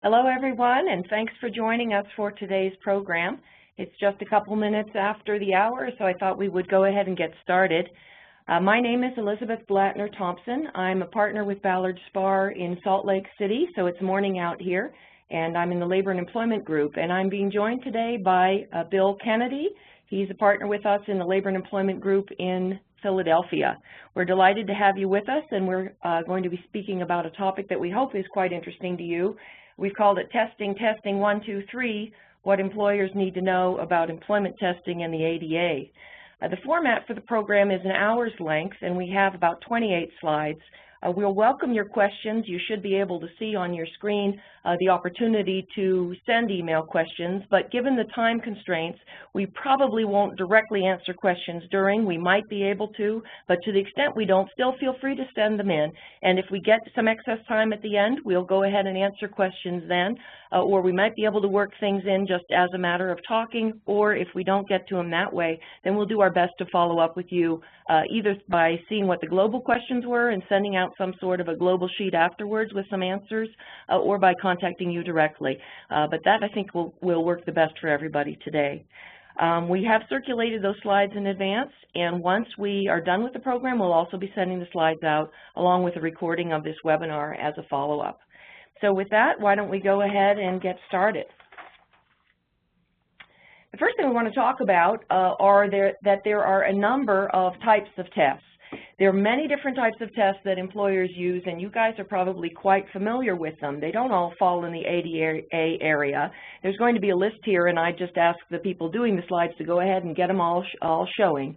Hello, everyone, and thanks for joining us for today's program. It's just a couple minutes after the hour, so I thought we would go ahead and get started. My name is Elisabeth Blattner-Thompson. I'm a partner with Ballard Spahr in Salt Lake City, so it's morning out here, and I'm in the Labor and Employment Group. And I'm being joined today by Bill Kennedy. He's a partner with us in the Labor and Employment Group in Philadelphia. We're delighted to have you with us, and we're going to be speaking about a topic that we hope is quite interesting to you. We've called it Testing 1, 2, 3, What Employers Need to Know About Employment Testing and the ADA. The format for the program is an hour's length, and we have about 28 slides. We'll welcome your questions. You should be able to see on your screen the opportunity to send email questions, but given the time constraints, we probably won't directly answer questions during. We might be able to, but to the extent we don't, still feel free to send them in. And if we get some excess time at the end, we'll go ahead and answer questions then, or we might be able to work things in just as a matter of talking, or if we don't get to them that way, then we'll do our best to follow up with you either by seeing what the global questions were and sending out some sort of a global sheet afterwards with some answers, or by contacting you directly. But that, I think, will work the best for everybody today. We have circulated those slides in advance, and once we are done with the program, we'll also be sending the slides out along with a recording of this webinar as a follow-up. So with that, why don't we go ahead and get started. The first thing we want to talk about that there are a number of types of tests. There are many different types of tests that employers use, and you guys are probably quite familiar with them. They don't all fall in the ADA area. There's going to be a list here, and I just ask the people doing the slides to go ahead and get them all showing.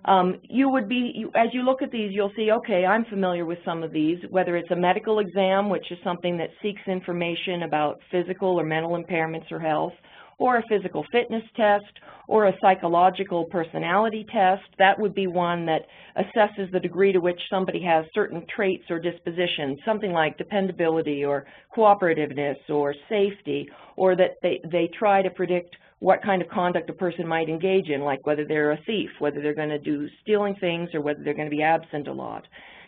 As you look at these, you'll see, okay, I'm familiar with some of these, whether it's a medical exam, which is something that seeks information about physical or mental impairments or health, or a physical fitness test, or a psychological personality test. That would be one that assesses the degree to which somebody has certain traits or dispositions, something like dependability or cooperativeness or safety, or that they try to predict what kind of conduct a person might engage in, like whether they're a thief, whether they're going to do stealing things, or whether they're going to be absent a lot.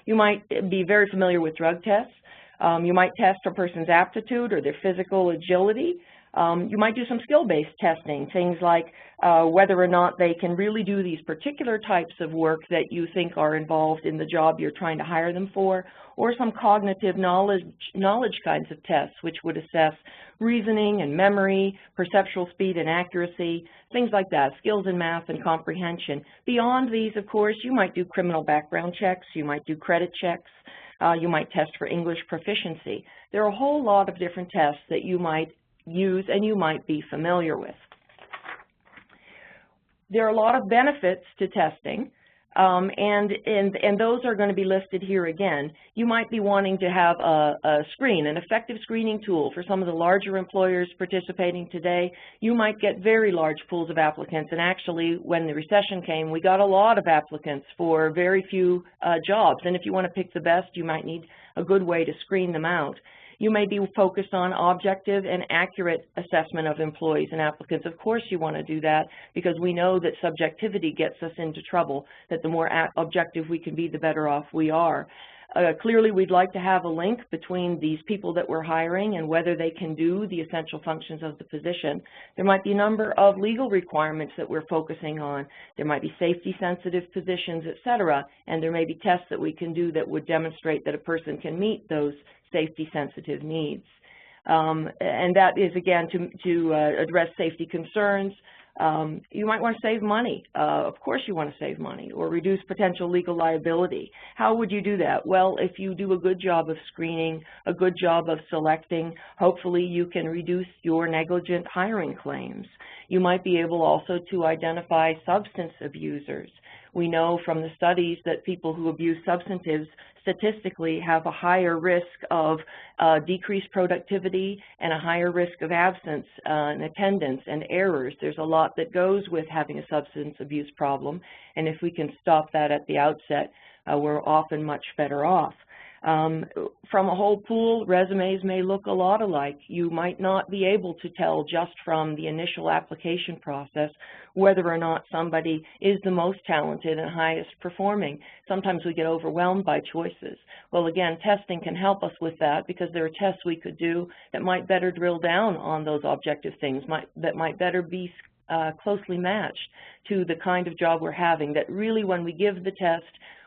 You might be very familiar with drug tests. You might test a person's aptitude or their physical agility. You might do some skill-based testing, things like whether or not they can really do these particular types of work that you think are involved in the job you're trying to hire them for, or some cognitive knowledge kinds of tests, which would assess reasoning and memory, perceptual speed and accuracy, things like that, skills in math and comprehension. Beyond these, of course, you might do criminal background checks, you might do credit checks, you might test for English proficiency. There are a whole lot of different tests that you might use and you might be familiar with. There are a lot of benefits to testing, and those are going to be listed here again. You might be wanting to have an effective screening tool for some of the larger employers participating today. You might get very large pools of applicants, and actually when the recession came, we got a lot of applicants for very few jobs, and if you want to pick the best, you might need a good way to screen them out. You may be focused on objective and accurate assessment of employees and applicants. Of course you want to do that because we know that subjectivity gets us into trouble, that the more objective we can be, the better off we are. Clearly, we'd like to have a link between these people that we're hiring and whether they can do the essential functions of the position. There might be a number of legal requirements that we're focusing on. There might be safety-sensitive positions, et cetera, and there may be tests that we can do that would demonstrate that a person can meet those safety-sensitive needs. And that is, again, to address safety concerns. You might want to save money. Of course you want to save money, or reduce potential legal liability. How would you do that? Well, if you do a good job of screening, a good job of selecting, hopefully you can reduce your negligent hiring claims. You might be able also to identify substance abusers. We know from the studies that people who abuse substances statistically have a higher risk of decreased productivity and a higher risk of absence and attendance and errors. There's a lot that goes with having a substance abuse problem, and if we can stop that at the outset, we're often much better off. From a whole pool, resumes may look a lot alike. You might not be able to tell just from the initial application process whether or not somebody is the most talented and highest performing. Sometimes we get overwhelmed by choices. Well, again, testing can help us with that, because there are tests we could do that might better drill down on those objective things, that might better be closely matched to the kind of job we're having, that really when we give the test,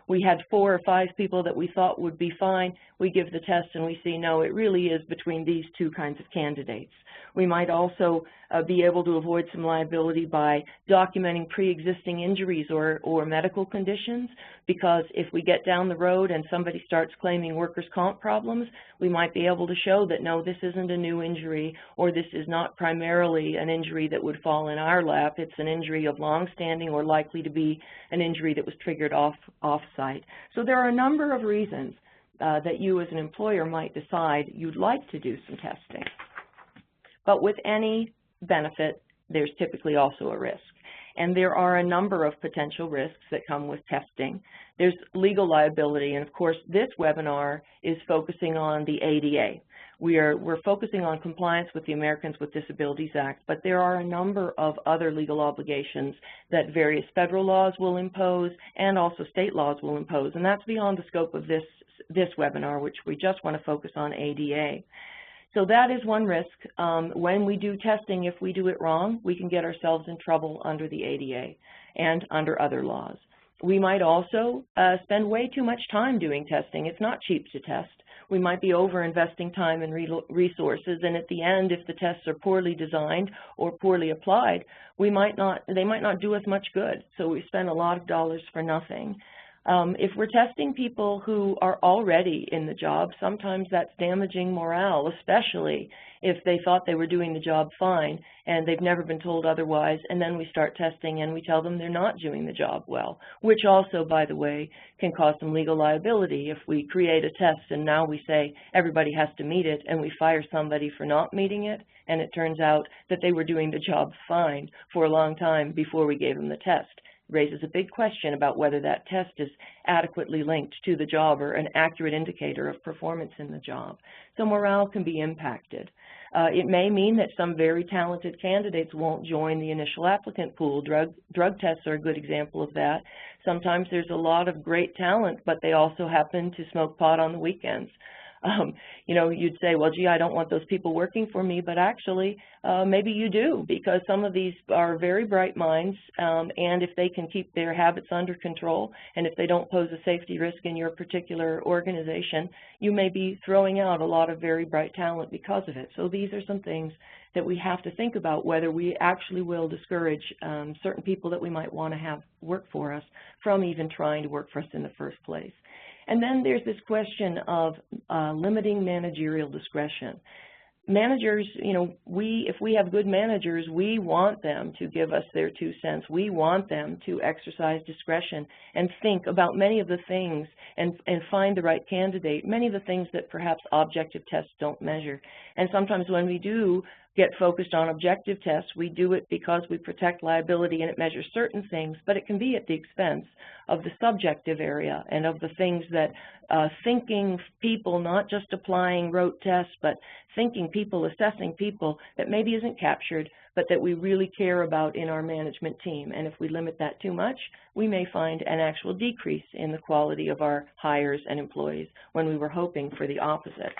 we had 4 or 5 people that we thought would be fine. We give the test and we see, no, it really is between these 2 kinds of candidates. We might also be able to avoid some liability by documenting pre-existing injuries or medical conditions, because if we get down the road and somebody starts claiming workers' comp problems, we might be able to show that, no, this isn't a new injury, or this is not primarily an injury that would fall in our lap. It's an injury of long-standing or likely to be an injury that was triggered off-site. So there are a number of reasons that you as an employer might decide you'd like to do some testing. But with any benefit, there's typically also a risk. And there are a number of potential risks that come with testing. There's legal liability, and of course this webinar is focusing on the ADA. We're focusing on compliance with the Americans with Disabilities Act, but there are a number of other legal obligations that various federal laws will impose and also state laws will impose, and that's beyond the scope of this webinar, which we just want to focus on ADA. So that is one risk. When we do testing, if we do it wrong, we can get ourselves in trouble under the ADA and under other laws. We might also spend way too much time doing testing. It's not cheap to test. We might be over-investing time and resources, and at the end, if the tests are poorly designed or poorly applied, they might not do us much good. So we spend a lot of dollars for nothing. If we're testing people who are already in the job, sometimes that's damaging morale, especially if they thought they were doing the job fine and they've never been told otherwise, and then we start testing and we tell them they're not doing the job well, which also, by the way, can cause some legal liability. If we create a test and now we say everybody has to meet it and we fire somebody for not meeting it, and it turns out that they were doing the job fine for a long time before we gave them the test, raises a big question about whether that test is adequately linked to the job or an accurate indicator of performance in the job. So morale can be impacted. It may mean that some very talented candidates won't join the initial applicant pool. Drug tests are a good example of that. Sometimes there's a lot of great talent, but they also happen to smoke pot on the weekends. You know, you'd say, well, gee, I don't want those people working for me, but actually, maybe you do, because some of these are very bright minds, and if they can keep their habits under control, and if they don't pose a safety risk in your particular organization, you may be throwing out a lot of very bright talent because of it. So these are some things that we have to think about, whether we actually will discourage certain people that we might want to have work for us from even trying to work for us in the first place. And then there's this question of limiting managerial discretion. Managers, you know, if we have good managers, we want them to give us their 2 cents. We want them to exercise discretion and think about many of the things and find the right candidate, many of the things that perhaps objective tests don't measure. And sometimes when we do get focused on objective tests, we do it because we protect liability and it measures certain things, but it can be at the expense of the subjective area and of the things that thinking people, not just applying rote tests, but thinking people, assessing people, that maybe isn't captured, but that we really care about in our management team. And if we limit that too much, we may find an actual decrease in the quality of our hires and employees when we were hoping for the opposite.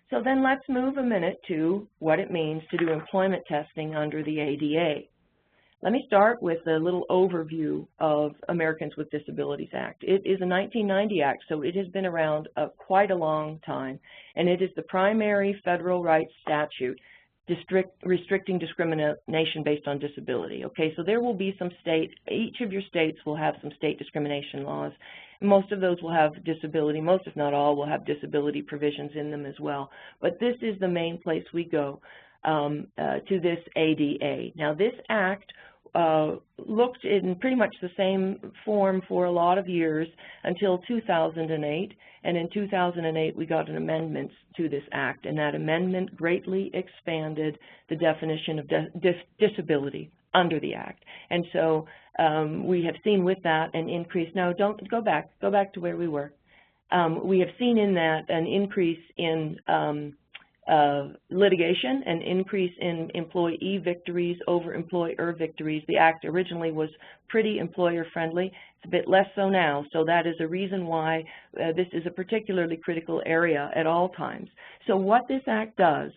So then let's move a minute to what it means to do employment testing under the ADA. Let me start with a little overview of Americans with Disabilities Act. It is a 1990 act, so it has been around quite a long time, and it is the primary federal rights statute restricting discrimination based on disability. Okay, so there will be some each of your states will have some state discrimination laws. Most of those will have disability, most if not all will have disability provisions in them as well. But this is the main place we go to this ADA. Now this act looked in pretty much the same form for a lot of years until 2008, and in 2008 we got an amendment to this act, and that amendment greatly expanded the definition of disability under the act. And so we have seen with that an increase. Now don't go back to where we were. We have seen in that an increase in litigation, an increase in employee victories over employer victories. The Act originally was pretty employer-friendly. It's a bit less so now, so that is a reason why this is a particularly critical area at all times. So what this Act does,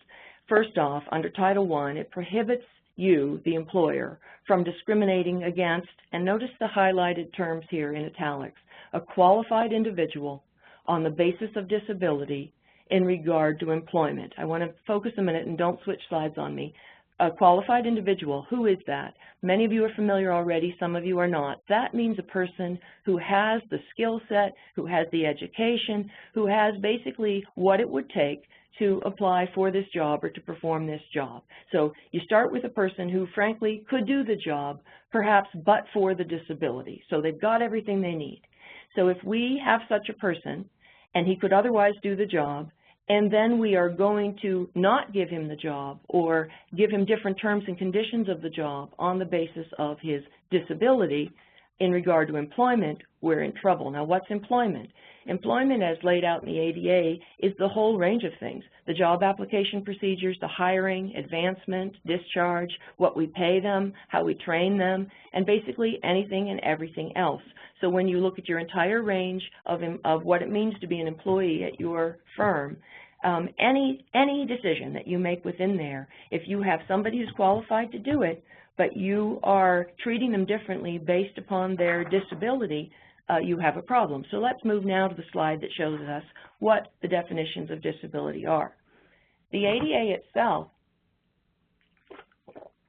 first off, under Title I, it prohibits you, the employer, from discriminating against, and notice the highlighted terms here in italics, a qualified individual on the basis of disability in regard to employment. I want to focus a minute and don't switch slides on me. A qualified individual, who is that? Many of you are familiar already, some of you are not. That means a person who has the skill set, who has the education, who has basically what it would take to apply for this job or to perform this job. So you start with a person who frankly could do the job, perhaps but for the disability. So they've got everything they need. So if we have such a person and he could otherwise do the job, and then we are going to not give him the job or give him different terms and conditions of the job on the basis of his disability in regard to employment, we're in trouble. Now, what's employment? Employment, as laid out in the ADA, is the whole range of things. The job application procedures, the hiring, advancement, discharge, what we pay them, how we train them, and basically anything and everything else. So when you look at your entire range of what it means to be an employee at your firm, any decision that you make within there, if you have somebody who's qualified to do it, but you are treating them differently based upon their disability, you have a problem. So let's move now to the slide that shows us what the definitions of disability are. The ADA itself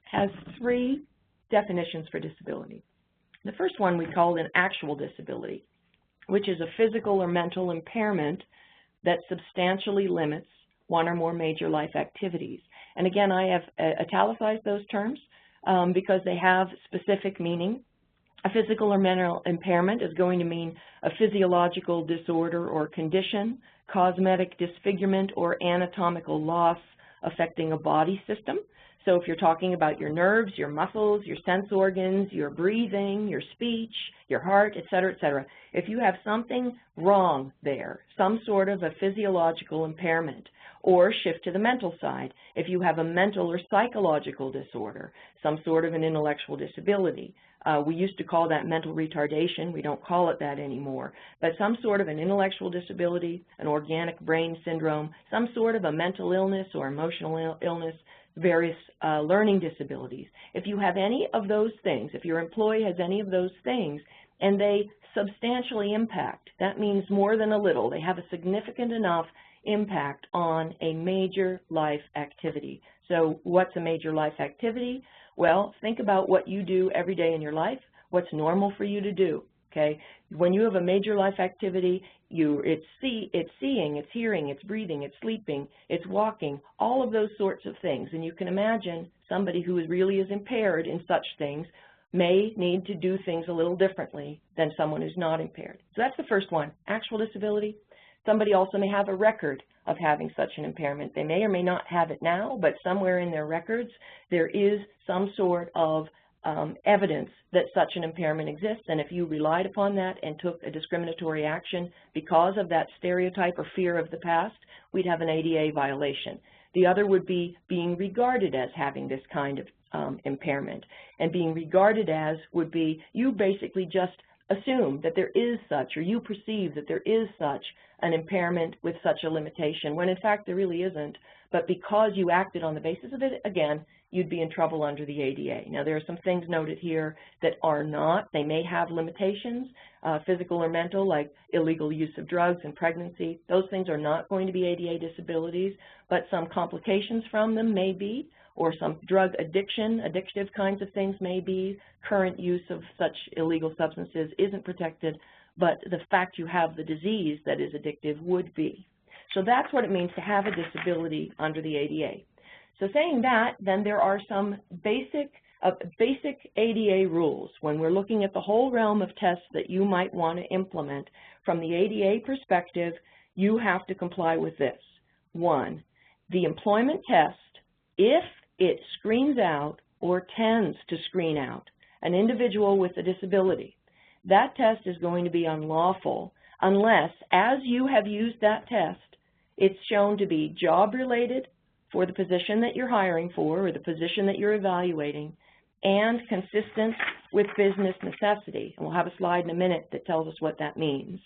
has 3 definitions for disability. The first one we call an actual disability, which is a physical or mental impairment that substantially limits one or more major life activities. And again, I have italicized those terms because they have specific meaning. A physical or mental impairment is going to mean a physiological disorder or condition, cosmetic disfigurement, or anatomical loss affecting a body system. So if you're talking about your nerves, your muscles, your sense organs, your breathing, your speech, your heart, et cetera, if you have something wrong there, some sort of a physiological impairment, or shift to the mental side, if you have a mental or psychological disorder, some sort of an intellectual disability. We used to call that mental retardation. We don't call it that anymore. But some sort of an intellectual disability, an organic brain syndrome, some sort of a mental illness or emotional illness, various learning disabilities. If you have any of those things, if your employee has any of those things, and they substantially impact, that means more than a little, they have a significant enough impact on a major life activity. So what's a major life activity? Well, think about what you do every day in your life, what's normal for you to do. Okay, when you have a major life activity, it's seeing, it's hearing, it's breathing, it's sleeping, it's walking, all of those sorts of things. And you can imagine somebody who really is impaired in such things may need to do things a little differently than someone who's not impaired. So that's the first one, actual disability. Somebody also may have a record of having such an impairment. They may or may not have it now, but somewhere in their records there is some sort of evidence that such an impairment exists, and if you relied upon that and took a discriminatory action because of that stereotype or fear of the past, we'd have an ADA violation. The other would be being regarded as having this kind of impairment, and being regarded as would be you basically just assume that there is such, or you perceive that there is such an impairment with such a limitation, when in fact there really isn't, but because you acted on the basis of it, again, you'd be in trouble under the ADA. Now, there are some things noted here that are not. They may have limitations, physical or mental, like illegal use of drugs and pregnancy. Those things are not going to be ADA disabilities, but some complications from them may be, or some drug addiction, addictive kinds of things may be. Current use of such illegal substances isn't protected, but the fact you have the disease that is addictive would be. So that's what it means to have a disability under the ADA. So saying that, then there are some basic ADA rules when we're looking at the whole realm of tests that you might want to implement. From the ADA perspective, you have to comply with this. 1, the employment test, if it screens out or tends to screen out an individual with a disability, that test is going to be unlawful unless, as you have used that test, it's shown to be job-related for the position that you're hiring for or the position that you're evaluating, and consistent with business necessity. And we'll have a slide in a minute that tells us what that means.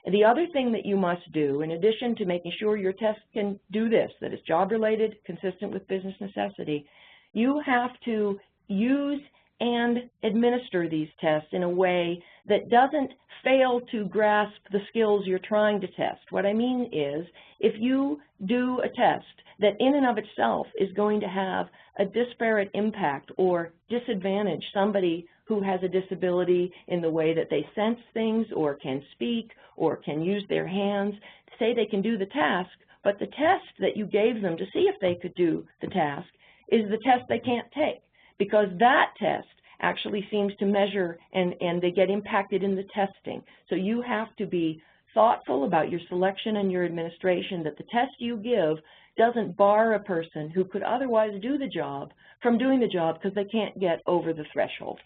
And the other thing that you must do, in addition to making sure your test can do this, that it's job-related, consistent with business necessity, you have to use and administer these tests in a way that doesn't fail to grasp the skills you're trying to test. What I mean is, if you do a test that in and of itself is going to have a disparate impact or disadvantage somebody who has a disability in the way that they sense things or can speak or can use their hands, say they can do the task, but the test that you gave them to see if they could do the task is the test they can't take, because that test actually seems to measure and they get impacted in the testing. So you have to be thoughtful about your selection and your administration, that the test you give doesn't bar a person who could otherwise do the job from doing the job because they can't get over the threshold.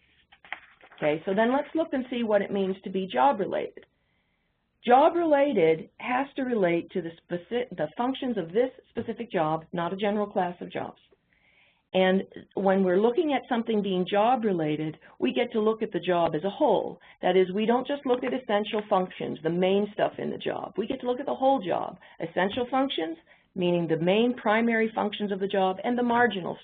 Okay, so then let's look and see what it means to be job-related. Job-related has to relate to the functions of this specific job, not a general class of jobs. And when we're looking at something being job-related, we get to look at the job as a whole. That is, we don't just look at essential functions, the main stuff in the job. We get to look at the whole job. Essential functions, meaning the main primary functions of the job, and the marginal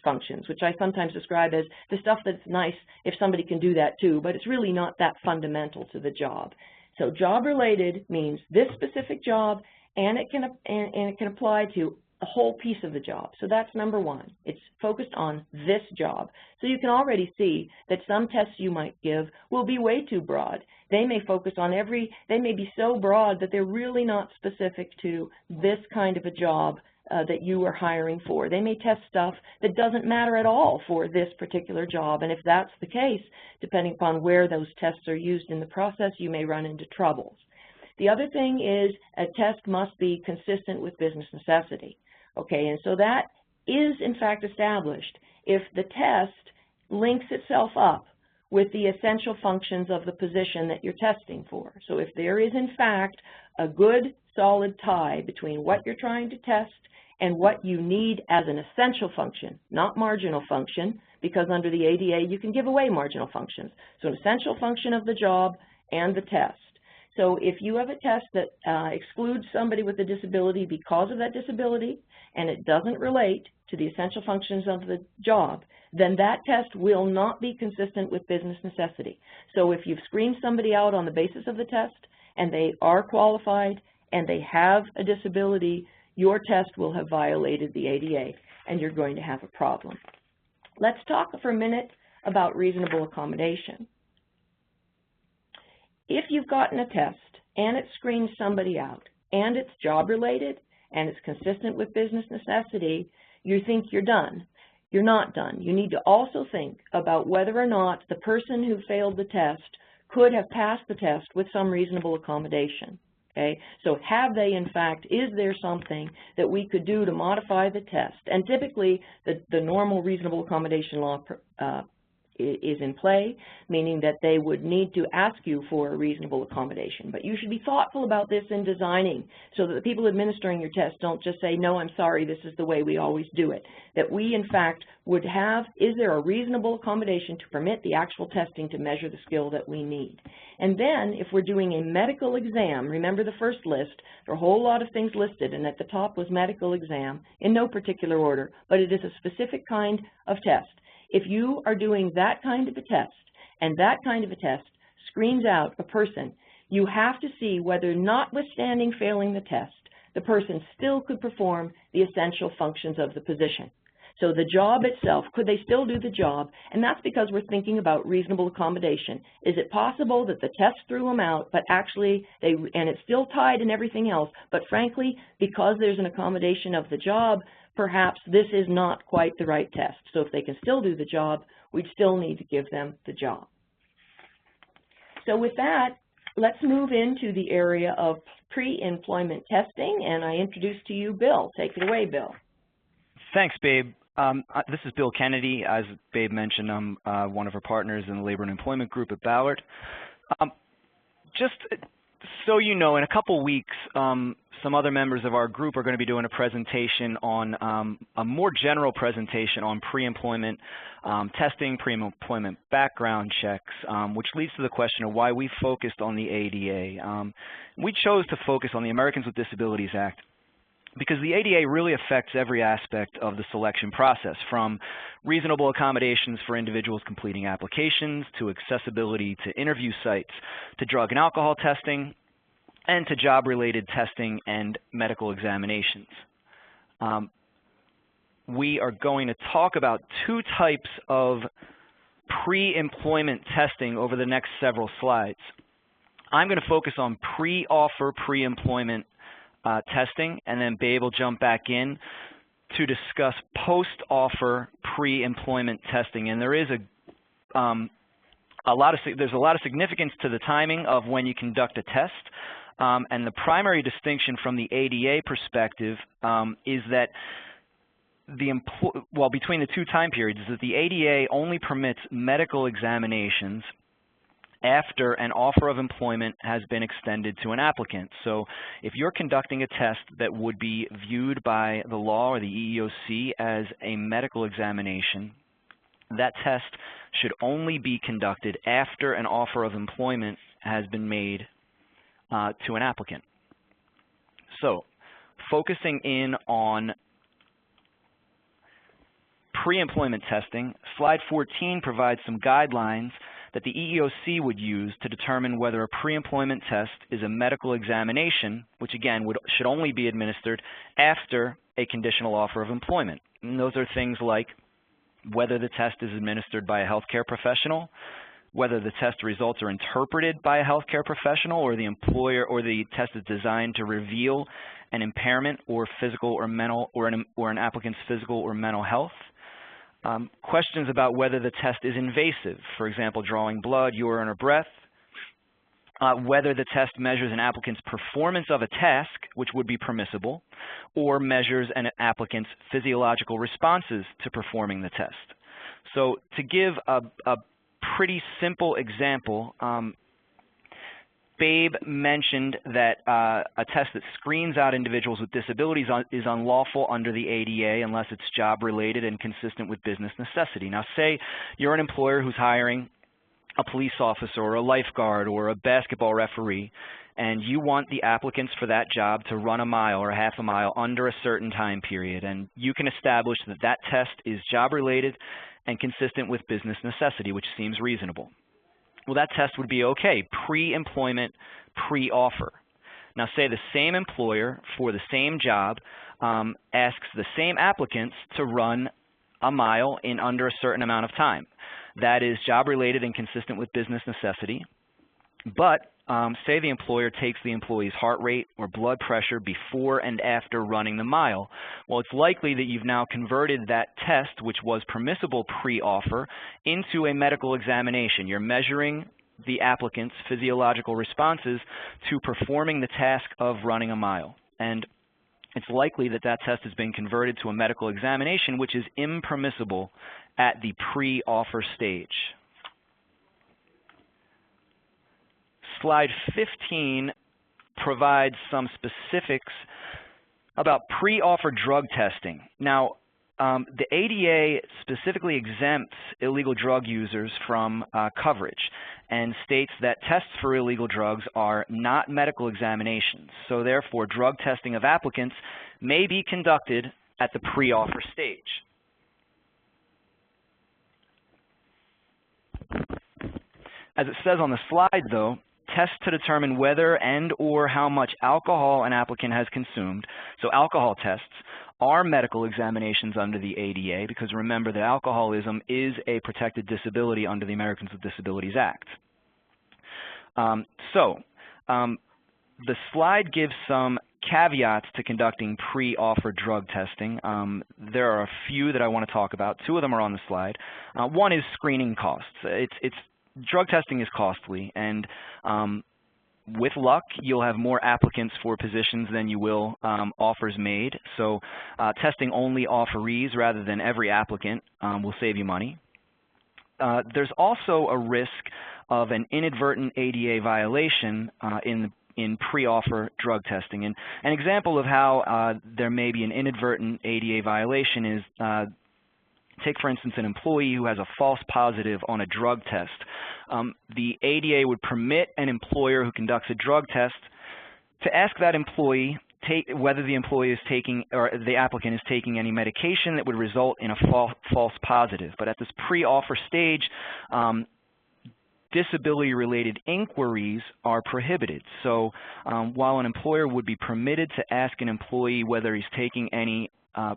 functions, which I sometimes describe as the stuff that's nice if somebody can do that too, but it's really not that fundamental to the job. So job-related means this specific job, and it can apply to a whole piece of the job. So that's number one. It's focused on this job. So you can already see that some tests you might give will be way too broad. They may focus on they may be so broad that they're really not specific to this kind of a job that you are hiring for. They may test stuff that doesn't matter at all for this particular job. And if that's the case, depending upon where those tests are used in the process, you may run into troubles. The other thing is a test must be consistent with business necessity. Okay, and so that is in fact established if the test links itself up with the essential functions of the position that you're testing for. So if there is in fact a good solid tie between what you're trying to test and what you need as an essential function, not marginal function, because under the ADA you can give away marginal functions. So an essential function of the job and the test. So if you have a test that excludes somebody with a disability because of that disability, and it doesn't relate to the essential functions of the job, then that test will not be consistent with business necessity. So if you've screened somebody out on the basis of the test, and they are qualified, and they have a disability, your test will have violated the ADA, and you're going to have a problem. Let's talk for a minute about reasonable accommodation. If you've gotten a test and it screens somebody out and it's job-related and it's consistent with business necessity, you think you're done. You're not done. You need to also think about whether or not the person who failed the test could have passed the test with some reasonable accommodation. Okay? So have they, in fact, is there something that we could do to modify the test? And typically, the normal reasonable accommodation law is in play, meaning that they would need to ask you for a reasonable accommodation. But you should be thoughtful about this in designing so that the people administering your test don't just say, no, I'm sorry, this is the way we always do it. That we, in fact, would have, is there a reasonable accommodation to permit the actual testing to measure the skill that we need? And then, if we're doing a medical exam, remember the first list, there are a whole lot of things listed, and at the top was medical exam, in no particular order, but it is a specific kind of test. If you are doing that kind of a test, and that kind of a test screens out a person, you have to see whether, notwithstanding failing the test, the person still could perform the essential functions of the position. So the job itself, could they still do the job? And that's because we're thinking about reasonable accommodation. Is it possible that the test threw them out, but actually, and it's still tied and everything else, but frankly, because there's an accommodation of the job, perhaps this is not quite the right test. So if they can still do the job, we'd still need to give them the job. So with that, let's move into the area of pre-employment testing, and I introduce to you Bill. Take it away, Bill. Thanks, Babe. This is Bill Kennedy. As Babe mentioned, I'm one of our partners in the Labor and Employment Group at Ballard. Just So you know, in a couple weeks, some other members of our group are going to be doing a presentation on a more general presentation on pre-employment testing, pre-employment background checks, which leads to the question of why we focused on the ADA. We chose to focus on the Americans with Disabilities Act because the ADA really affects every aspect of the selection process, from reasonable accommodations for individuals completing applications, to accessibility to interview sites, to drug and alcohol testing, and to job-related testing and medical examinations. We are going to talk about two types of pre-employment testing over the next several slides. I'm going to focus on pre-offer, pre-employment testing, and then Babe will jump back in to discuss post-offer pre-employment testing. And there is there's a lot of significance to the timing of when you conduct a test. And the primary distinction from the ADA perspective is that between the two time periods, is that the ADA only permits medical examinations after an offer of employment has been extended to an applicant. So if you're conducting a test that would be viewed by the law or the EEOC as a medical examination, that test should only be conducted after an offer of employment has been made to an applicant. So focusing in on pre-employment testing, slide 14 provides some guidelines that the EEOC would use to determine whether a pre-employment test is a medical examination, which again should only be administered after a conditional offer of employment. And those are things like whether the test is administered by a healthcare professional, whether the test results are interpreted by a healthcare professional, or the employer, or the test is designed to reveal an impairment or physical or mental, or an applicant's physical or mental health. Questions about whether the test is invasive, for example, drawing blood, urine, or breath. Whether the test measures an applicant's performance of a task, which would be permissible, or measures an applicant's physiological responses to performing the test. So to give a pretty simple example, Babe mentioned that a test that screens out individuals with disabilities is unlawful under the ADA unless it's job-related and consistent with business necessity. Now, say you're an employer who's hiring a police officer or a lifeguard or a basketball referee, and you want the applicants for that job to run a mile or half a mile under a certain time period, and you can establish that that test is job-related and consistent with business necessity, which seems reasonable. Well, that test would be okay, pre-employment, pre-offer. Now, say the same employer for the same job asks the same applicants to run a mile in under a certain amount of time. That is job-related and consistent with business necessity. But say the employer takes the employee's heart rate or blood pressure before and after running the mile. Well, it's likely that you've now converted that test, which was permissible pre-offer, into a medical examination. You're measuring the applicant's physiological responses to performing the task of running a mile. And it's likely that that test has been converted to a medical examination, which is impermissible at the pre-offer stage. Slide 15 provides some specifics about pre-offer drug testing. Now, the ADA specifically exempts illegal drug users from coverage and states that tests for illegal drugs are not medical examinations. So therefore, drug testing of applicants may be conducted at the pre-offer stage. As it says on the slide, though, tests to determine whether and or how much alcohol an applicant has consumed, so alcohol tests, are medical examinations under the ADA, because remember that alcoholism is a protected disability under the Americans with Disabilities Act. The slide gives some caveats to conducting pre-offer drug testing. There are a few that I want to talk about. Two of them are on the slide. One is screening costs. Drug testing is costly, and with luck, you'll have more applicants for positions than you will offers made. So testing only offerees rather than every applicant will save you money. There's also a risk of an inadvertent ADA violation in in pre-offer drug testing. And an example of how there may be an inadvertent ADA violation is, take, for instance, an employee who has a false positive on a drug test. The ADA would permit an employer who conducts a drug test to ask that employee whether the employee is taking, or the applicant is taking, any medication that would result in a false positive. But at this pre-offer stage, disability-related inquiries are prohibited. So while an employer would be permitted to ask an employee whether he's taking any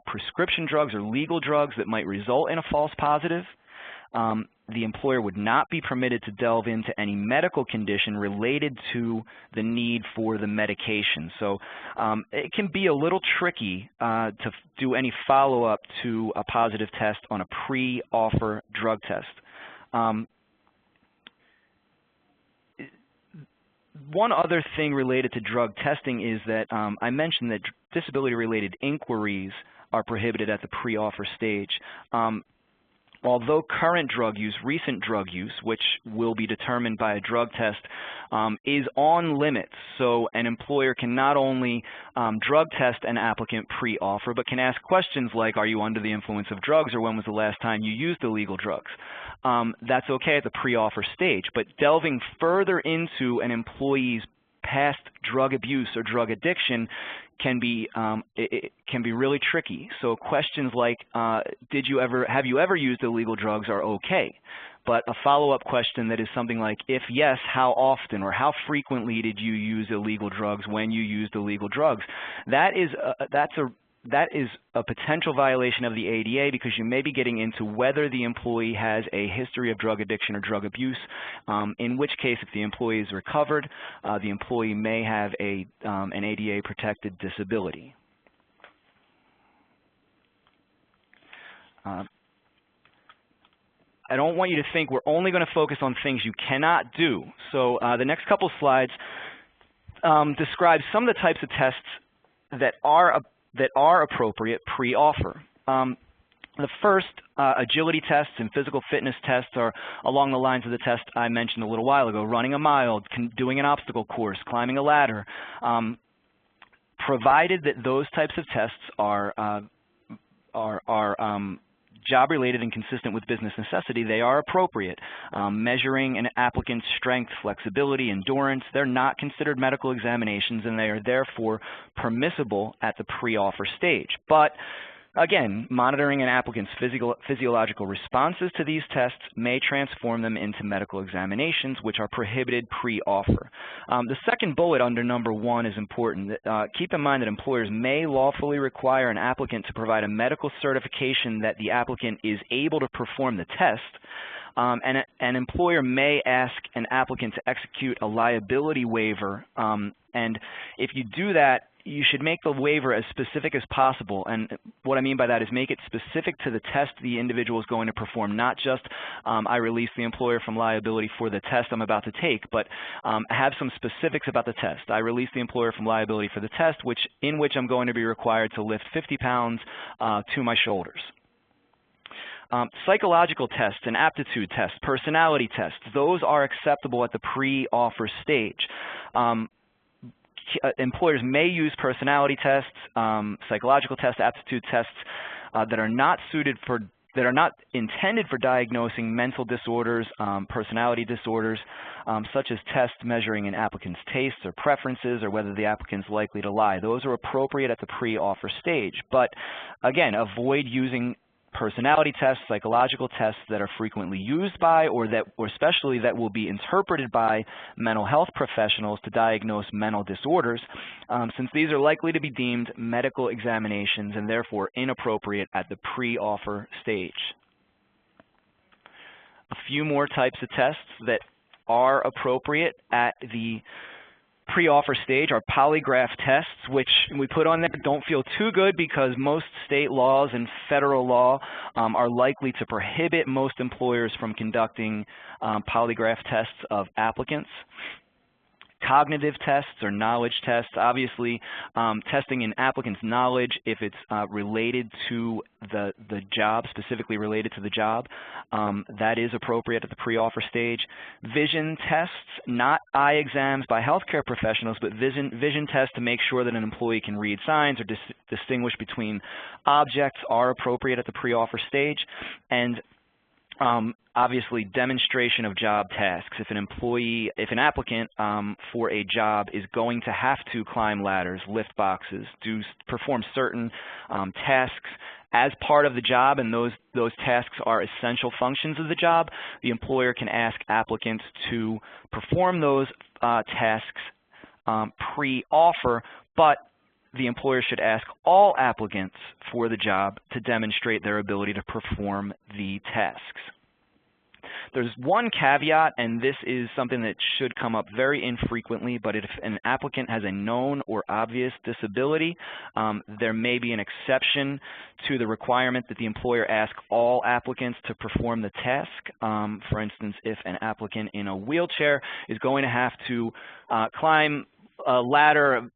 prescription drugs or legal drugs that might result in a false positive, the employer would not be permitted to delve into any medical condition related to the need for the medication. So it can be a little tricky to do any follow-up to a positive test on a pre-offer drug test. One other thing related to drug testing is that I mentioned that disability-related inquiries are prohibited at the pre-offer stage. Although current drug use, recent drug use, which will be determined by a drug test, is on limits. So an employer can not only drug test an applicant pre-offer, but can ask questions like, are you under the influence of drugs, or when was the last time you used illegal drugs? That's okay at the pre-offer stage, but delving further into an employee's past drug abuse or drug addiction can be really tricky. So questions like, have you ever used illegal drugs are okay. But a follow-up question that is something like, if yes, how often or how frequently did you use illegal drugs when you used illegal drugs? That is a potential violation of the ADA, because you may be getting into whether the employee has a history of drug addiction or drug abuse, in which case, if the employee is recovered, the employee may have an ADA-protected disability. I don't want you to think we're only going to focus on things you cannot do. So the next couple slides describe some of the types of tests that are appropriate pre-offer. The first, agility tests and physical fitness tests, are along the lines of the test I mentioned a little while ago: running a mile, doing an obstacle course, climbing a ladder. Provided that those types of tests are job-related and consistent with business necessity, they are appropriate. Measuring an applicant's strength, flexibility, endurance, they're not considered medical examinations, and they are therefore permissible at the pre-offer stage. But again, monitoring an applicant's physiological responses to these tests may transform them into medical examinations, which are prohibited pre-offer. The second bullet under number 1 is important. Keep in mind that employers may lawfully require an applicant to provide a medical certification that the applicant is able to perform the test. And an employer may ask an applicant to execute a liability waiver. And if you do that, you should make the waiver as specific as possible. And what I mean by that is make it specific to the test the individual is going to perform, not just I release the employer from liability for the test I'm about to take, but have some specifics about the test. I release the employer from liability for the test in which I'm going to be required to lift 50 pounds to my shoulders. Psychological tests and aptitude tests, personality tests, those are acceptable at the pre-offer stage. Employers may use personality tests, psychological tests, aptitude tests that are not intended for diagnosing mental disorders, personality disorders, such as tests measuring an applicant's tastes or preferences, or whether the applicant's likely to lie. Those are appropriate at the pre-offer stage. But again, avoid using personality tests, psychological tests that are frequently used by, or especially that will be interpreted by mental health professionals to diagnose mental disorders, since these are likely to be deemed medical examinations and therefore inappropriate at the pre-offer stage. A few more types of tests that are appropriate at the pre-offer stage are polygraph tests, which we put on there. Don't feel too good, because most state laws and federal law are likely to prohibit most employers from conducting polygraph tests of applicants. cognitive tests or knowledge tests. Obviously, testing an applicant's knowledge if it's related to the job, specifically related to the job, that is appropriate at the pre-offer stage. Vision tests, not eye exams by healthcare professionals, but vision tests to make sure that an employee can read signs or distinguish between objects are appropriate at the pre-offer stage. And obviously, demonstration of job tasks. If an applicant for a job is going to have to climb ladders, lift boxes, perform certain tasks as part of the job, and those tasks are essential functions of the job, the employer can ask applicants to perform those tasks pre-offer, but the employer should ask all applicants for the job to demonstrate their ability to perform the tasks. There's one caveat, and this is something that should come up very infrequently, but if an applicant has a known or obvious disability, there may be an exception to the requirement that the employer ask all applicants to perform the task. For instance, if an applicant in a wheelchair is going to have to climb a ladder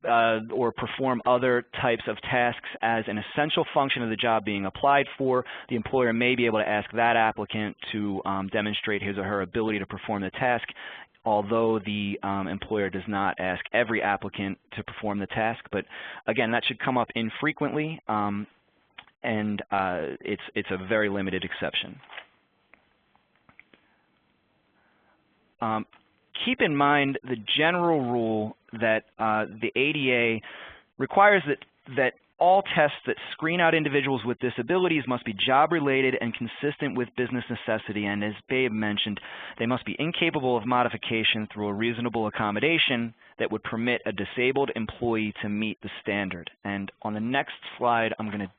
or perform other types of tasks as an essential function of the job being applied for, the employer may be able to ask that applicant to demonstrate his or her ability to perform the task, although the employer does not ask every applicant to perform the task. But again, that should come up infrequently, and it's a very limited exception. Keep in mind the general rule that the ADA requires that all tests that screen out individuals with disabilities must be job-related and consistent with business necessity, and as Babe mentioned, they must be incapable of modification through a reasonable accommodation that would permit a disabled employee to meet the standard. And on the next slide, I'm going to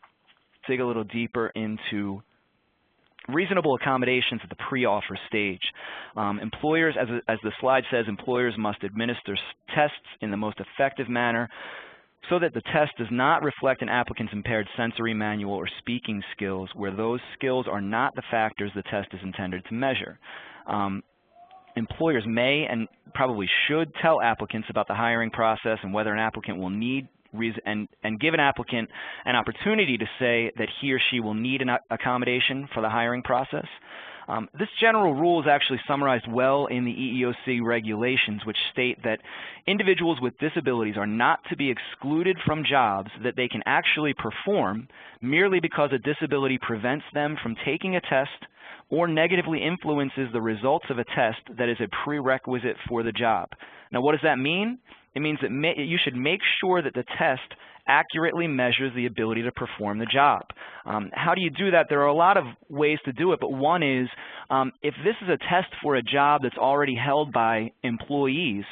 dig a little deeper into reasonable accommodations at the pre-offer stage. Employers, as the slide says, employers must administer tests in the most effective manner so that the test does not reflect an applicant's impaired sensory, manual, or speaking skills, where those skills are not the factors the test is intended to measure. Employers may and probably should tell applicants about the hiring process and whether an applicant will need and give an applicant an opportunity to say that he or she will need an accommodation for the hiring process. This general rule is actually summarized well in the EEOC regulations, which state that individuals with disabilities are not to be excluded from jobs that they can actually perform merely because a disability prevents them from taking a test or negatively influences the results of a test that is a prerequisite for the job. Now, what does that mean? It means that you should make sure that the test accurately measures the ability to perform the job. How do you do that? There are a lot of ways to do it, but one is if this is a test for a job that's already held by employees,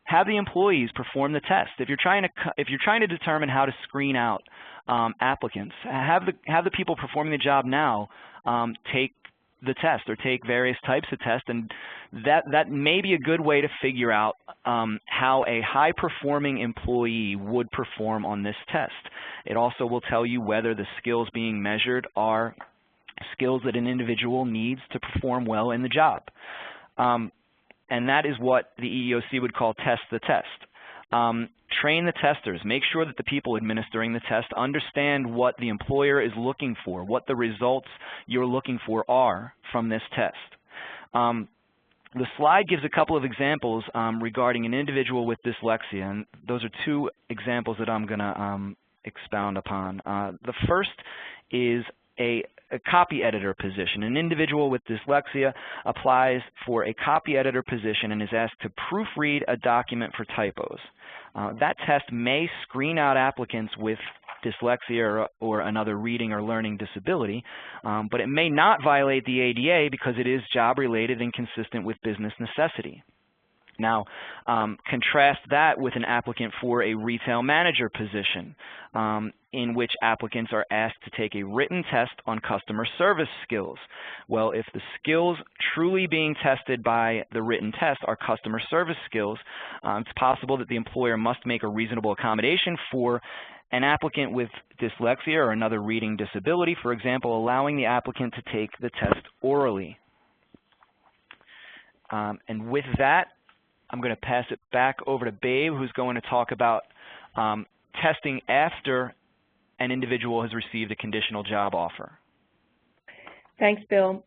have the employees perform the test. If you're trying to determine how to screen out applicants, have the people performing the job now take the test or take various types of tests, and that may be a good way to figure out how a high-performing employee would perform on this test. It also will tell you whether the skills being measured are skills that an individual needs to perform well in the job. And that is what the EEOC would call test the test. Train the testers. Make sure that the people administering the test understand what the employer is looking for, what the results you're looking for are from this test. The slide gives a couple of examples regarding an individual with dyslexia, and those are two examples that I'm going to expound upon. The first is a copy editor position. An individual with dyslexia applies for a copy editor position and is asked to proofread a document for typos. That test may screen out applicants with dyslexia or another reading or learning disability, but it may not violate the ADA because it is job-related and consistent with business necessity. Now, contrast that with an applicant for a retail manager position, in which applicants are asked to take a written test on customer service skills. Well, if the skills truly being tested by the written test are customer service skills, it's possible that the employer must make a reasonable accommodation for an applicant with dyslexia or another reading disability, for example, allowing the applicant to take the test orally. And with that, I'm going to pass it back over to Babe, who's going to talk about testing after an individual has received a conditional job offer. Thanks, Bill.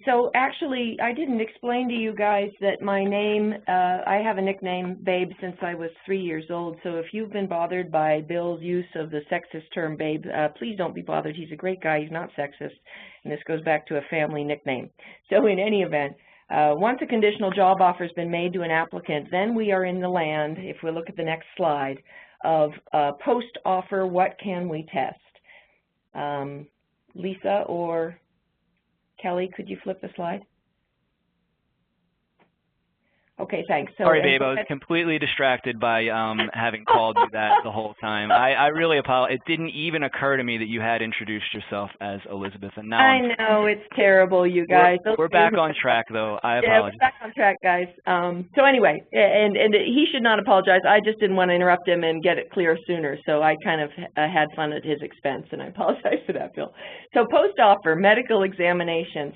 So actually, I didn't explain to you guys that my name, I have a nickname, Babe, since I was 3 years old. So if you've been bothered by Bill's use of the sexist term Babe, please don't be bothered. He's a great guy. He's not sexist. And this goes back to a family nickname. So in any event, once a conditional job offer has been made to an applicant, then we are in the land, if we look at the next slide, of post-offer, what can we test? Lisa or Kelly, could you flip the slide? Okay, thanks. So, sorry, Babe, I was completely distracted by having called you that the whole time. I really apologize. It didn't even occur to me that you had introduced yourself as Elisabeth. And now I know, it's terrible, you guys. We're back on track, though. I apologize. Yeah, we're back on track, guys. So anyway, and he should not apologize. I just didn't want to interrupt him and get it clear sooner, so I kind of had fun at his expense, and I apologize for that, Bill. So post-offer, medical examinations.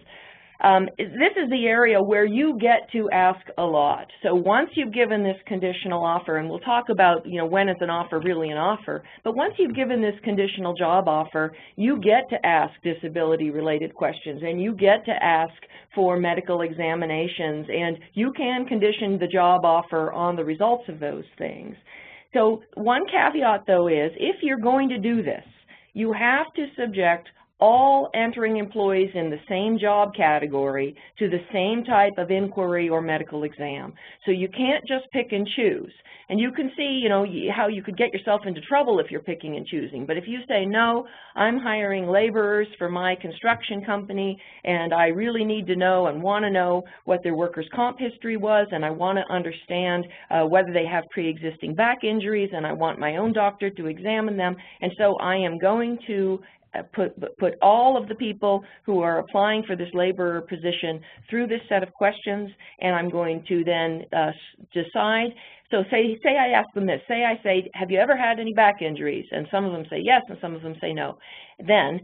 This is the area where you get to ask a lot. So once you've given this conditional offer, and we'll talk about, when is an offer really an offer, but once you've given this conditional job offer, you get to ask disability-related questions, and you get to ask for medical examinations, and you can condition the job offer on the results of those things. So one caveat, though, is if you're going to do this, you have to subject all entering employees in the same job category to the same type of inquiry or medical exam. So you can't just pick and choose. And you can see, how you could get yourself into trouble if you're picking and choosing. But if you say, no, I'm hiring laborers for my construction company, and I really need to know and want to know what their workers' comp history was, and I want to understand whether they have pre-existing back injuries, and I want my own doctor to examine them, and so I am going to put all of the people who are applying for this laborer position through this set of questions, and I'm going to then decide. So say I ask them this. Say I say, have you ever had any back injuries? And some of them say yes, and some of them say no. Then,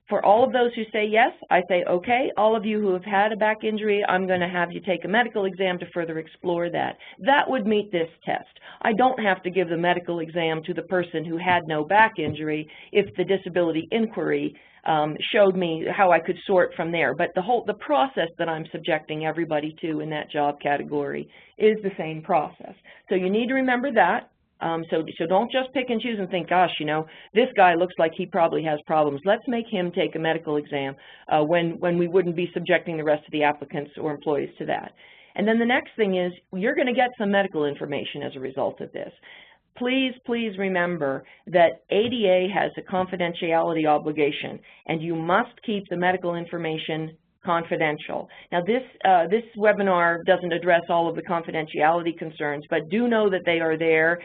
for all of those who say yes, I say, okay, all of you who have had a back injury, I'm going to have you take a medical exam to further explore that. That would meet this test. I don't have to give the medical exam to the person who had no back injury if the disability inquiry showed me how I could sort from there. But the process that I'm subjecting everybody to in that job category is the same process. So you need to remember that. So don't just pick and choose and think, gosh, this guy looks like he probably has problems. Let's make him take a medical exam when we wouldn't be subjecting the rest of the applicants or employees to that. And then the next thing is you're going to get some medical information as a result of this. Please, please remember that ADA has a confidentiality obligation, and you must keep the medical information confidential. Now this webinar doesn't address all of the confidentiality concerns, but do know that they are there.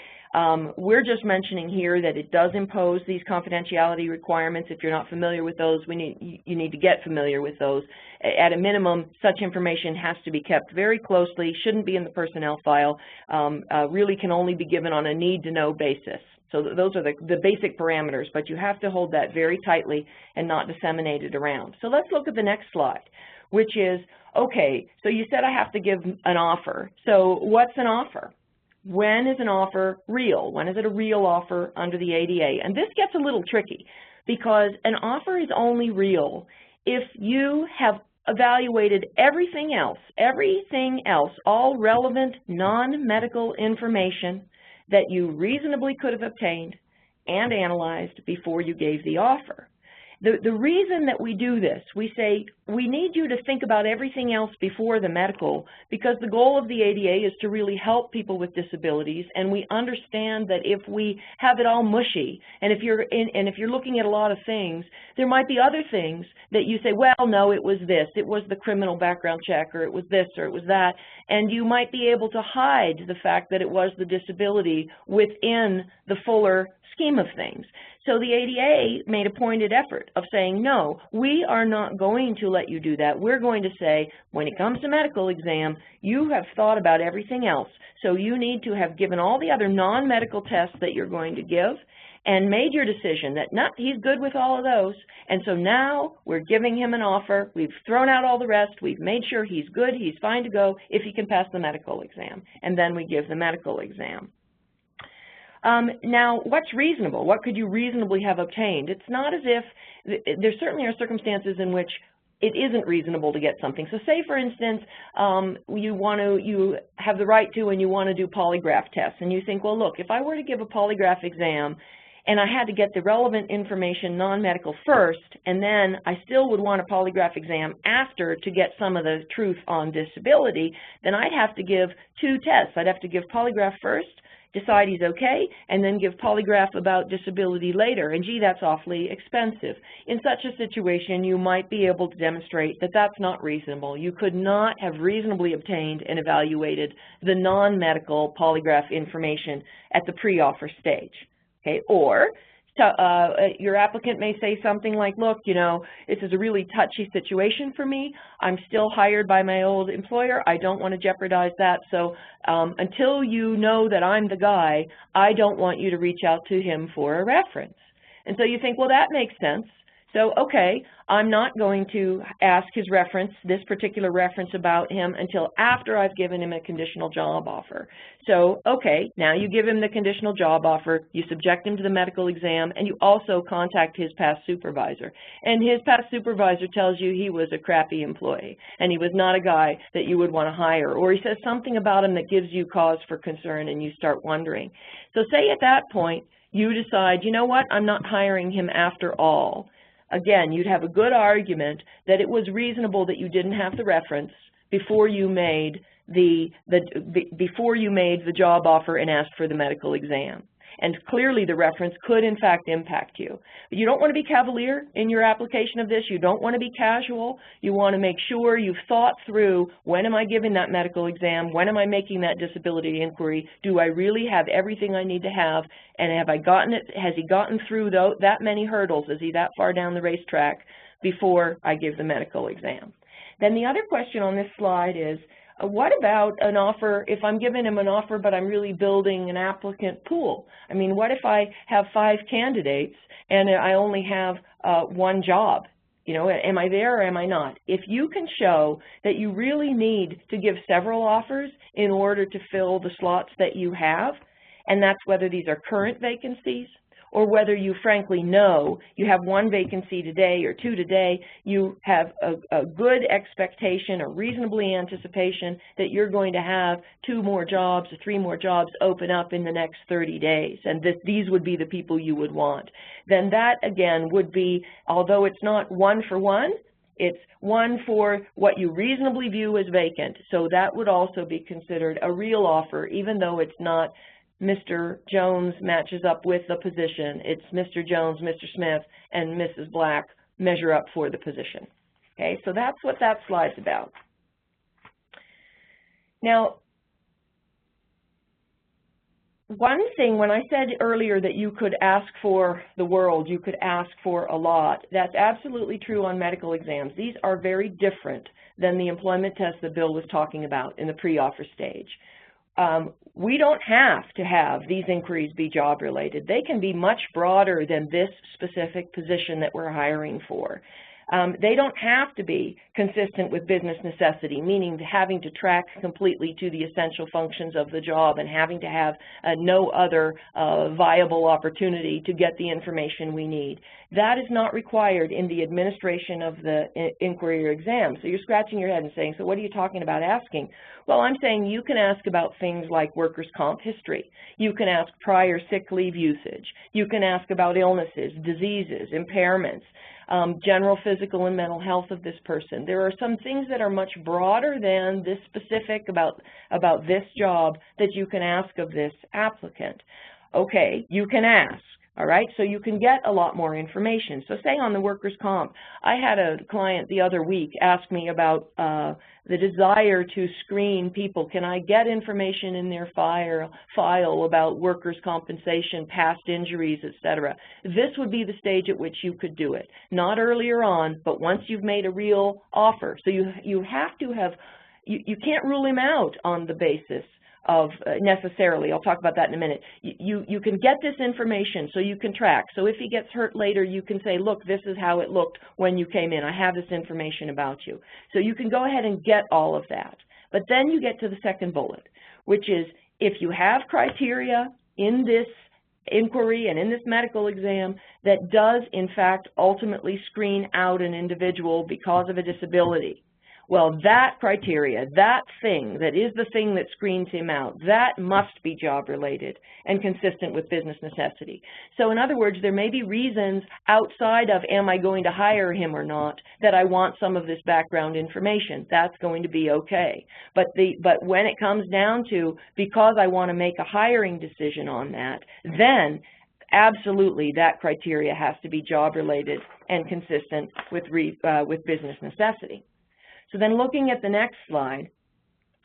We're just mentioning here that it does impose these confidentiality requirements. If you're not familiar with those, you need to get familiar with those. At a minimum, such information has to be kept very closely, shouldn't be in the personnel file, really can only be given on a need-to-know basis. So those are the basic parameters, but you have to hold that very tightly and not disseminate it around. So let's look at the next slide, which is, okay, so you said I have to give an offer. So what's an offer? When is an offer real? When is it a real offer under the ADA? And this gets a little tricky because an offer is only real if you have evaluated everything else, all relevant non-medical information that you reasonably could have obtained and analyzed before you gave the offer. The reason that we do this, we say we need you to think about everything else before the medical, because the goal of the ADA is to really help people with disabilities, and we understand that if we have it all mushy, and if you're looking at a lot of things, there might be other things that you say, well, no, it was this, it was the criminal background check, or it was this, or it was that, and you might be able to hide the fact that it was the disability within the fuller scheme of things. So the ADA made a pointed effort of saying, no, we are not going to let you do that. We're going to say, when it comes to medical exam, you have thought about everything else. So you need to have given all the other non-medical tests that you're going to give, and made your decision that he's good with all of those, and so now we're giving him an offer. We've thrown out all the rest. We've made sure he's good, he's fine to go if he can pass the medical exam, and then we give the medical exam. Now, what's reasonable? What could you reasonably have obtained? It's not as if, there certainly are circumstances in which it isn't reasonable to get something. So say, for instance, you have the right to and you want to do polygraph tests, and you think, well, look, if I were to give a polygraph exam and I had to get the relevant information non-medical first, and then I still would want a polygraph exam after to get some of the truth on disability, then I'd have to give 2 tests. I'd have to give polygraph first, decide he's okay, and then give polygraph about disability later. And gee, that's awfully expensive. In such a situation, you might be able to demonstrate that that's not reasonable. You could not have reasonably obtained and evaluated the non-medical polygraph information at the pre-offer stage. Okay, or your applicant may say something like, look, you know, this is a really touchy situation for me. I'm still hired by my old employer. I don't want to jeopardize that. So until you know that I'm the guy, I don't want you to reach out to him for a reference. And so you think, well, that makes sense. So, okay, I'm not going to ask his reference, this particular reference about him, until after I've given him a conditional job offer. So, okay, now you give him the conditional job offer, you subject him to the medical exam, and you also contact his past supervisor. And his past supervisor tells you he was a crappy employee, and he was not a guy that you would want to hire, or he says something about him that gives you cause for concern, and you start wondering. So say at that point, you decide, you know what, I'm not hiring him after all. Again, you'd have a good argument that it was reasonable that you didn't have the reference before you made the job offer and asked for the medical exam. And clearly the reference could in fact impact you. But you don't want to be cavalier in your application of this. You don't want to be casual. You want to make sure you've thought through, when am I giving that medical exam? When am I making that disability inquiry? Do I really have everything I need to have? And have I gotten it? Has he gotten through that many hurdles? Is he that far down the racetrack before I give the medical exam? Then the other question on this slide is, what about an offer, if I'm giving him an offer but I'm really building an applicant pool? I mean, what if I have 5 candidates and I only have 1 job? You know, am I there or am I not? If you can show that you really need to give several offers in order to fill the slots that you have, and that's whether these are current vacancies or whether you frankly know you have 1 vacancy today or 2 today, you have a good expectation, a reasonably anticipation that you're going to have 2 more jobs or 3 more jobs open up in the next 30 days, and these would be the people you would want. Then that, again, would be, although it's not 1 for 1, it's 1 for what you reasonably view as vacant. So that would also be considered a real offer, even though it's not Mr. Jones matches up with the position. It's Mr. Jones, Mr. Smith, and Mrs. Black measure up for the position. Okay, so that's what that slide's about. Now, one thing, when I said earlier that you could ask for the world, you could ask for a lot, that's absolutely true on medical exams. These are very different than the employment test that Bill was talking about in the pre-offer stage. We don't have to have these inquiries be job-related. They can be much broader than this specific position that we're hiring for. They don't have to be consistent with business necessity, meaning having to track completely to the essential functions of the job and having to have no other viable opportunity to get the information we need. That is not required in the administration of the inquiry or exam. So you're scratching your head and saying, so what are you talking about asking? Well, I'm saying you can ask about things like workers' comp history. You can ask prior sick leave usage. You can ask about illnesses, diseases, impairments, general physical and mental health of this person. There are some things that are much broader than this specific about this job that you can ask of this applicant. Okay, you can ask. All right, so you can get a lot more information. So say on the workers' comp, I had a client the other week ask me about the desire to screen people. Can I get information in their file about workers' compensation, past injuries, etc.? This would be the stage at which you could do it. Not earlier on, but once you've made a real offer. So you have to have, you can't rule him out on the basis necessarily. I'll talk about that in a minute. You can get this information so you can track. So if he gets hurt later, you can say, look, this is how it looked when you came in. I have this information about you. So you can go ahead and get all of that. But then you get to the second bullet, which is if you have criteria in this inquiry and in this medical exam that does, in fact, ultimately screen out an individual because of a disability, well, that criteria, that thing that is the thing that screens him out, that must be job-related and consistent with business necessity. So in other words, there may be reasons outside of am I going to hire him or not that I want some of this background information. That's going to be okay. But when it comes down to because I want to make a hiring decision on that, then absolutely that criteria has to be job-related and consistent with business necessity. So then looking at the next slide,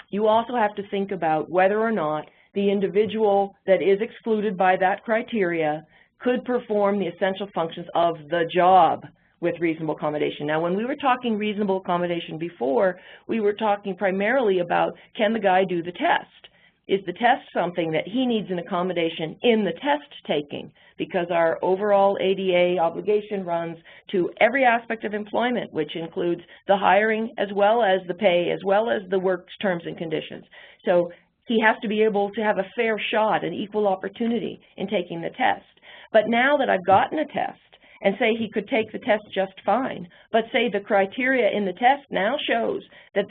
you also have to think about whether or not the individual that is excluded by that criteria could perform the essential functions of the job with reasonable accommodation. Now, when we were talking reasonable accommodation before, we were talking primarily about can the guy do the test? Is the test something that he needs an accommodation in the test taking? Because our overall ADA obligation runs to every aspect of employment, which includes the hiring as well as the pay, as well as the work terms and conditions. So he has to be able to have a fair shot, an equal opportunity in taking the test. But now that I've gotten a test, and say he could take the test just fine, but say the criteria in the test now shows that